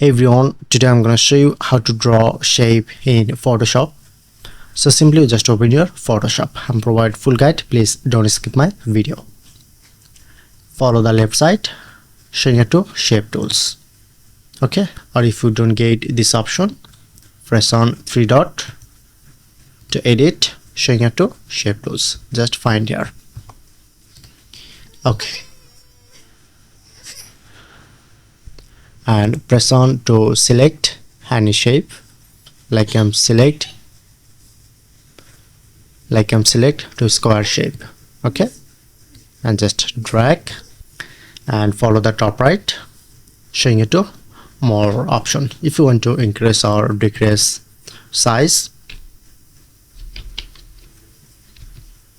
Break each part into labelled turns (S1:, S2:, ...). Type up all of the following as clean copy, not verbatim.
S1: Hey everyone, today I'm going to show you how to draw shape in Photoshop. So simply just open your Photoshop and provide full guide. Please don't skip my video. Follow the left side showing you to shape tools. Okay, or if you don't get this option, press on three dot to edit showing you to shape tools. Just find here. Okay. And press on to select any shape like I'm select to square shape. Okay, and just drag and follow the top right showing you to more option if you want to increase or decrease size.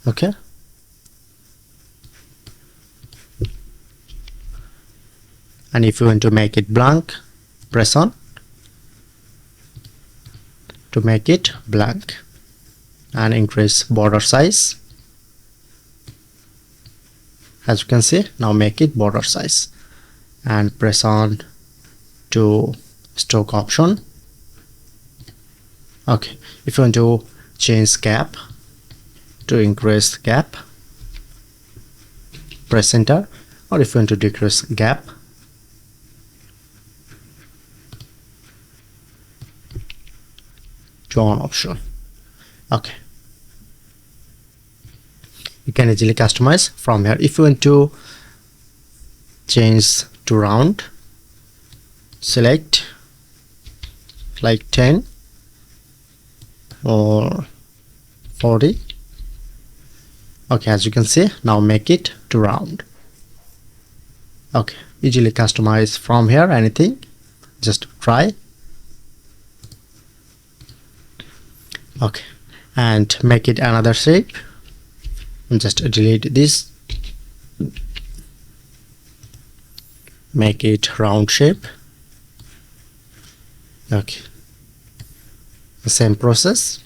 S1: Okay, and if you want to make it blank, press on to make it blank and increase border size. As you can see, now make it border size and press on to stroke option. Okay, if you want to change gap, to increase gap, press enter, or if you want to decrease gap, to on option. Okay, you can easily customize from here. If you want to change to round, select like 10 or 40. Okay, as you can see, now make it to round. Okay, easily customize from here anything. Just try. Okay, and make it another shape and just delete this, make it round shape. Okay, the same process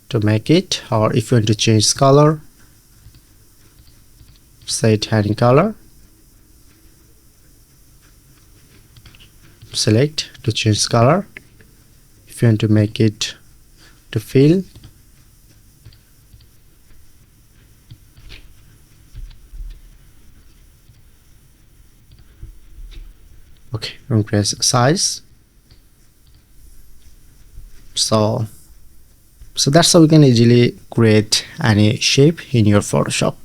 S1: to make it, or if you want to change color, set any color, select to change color. If you want to make it to fill, okay, increase size. So that's how we can easily create any shape in your Photoshop.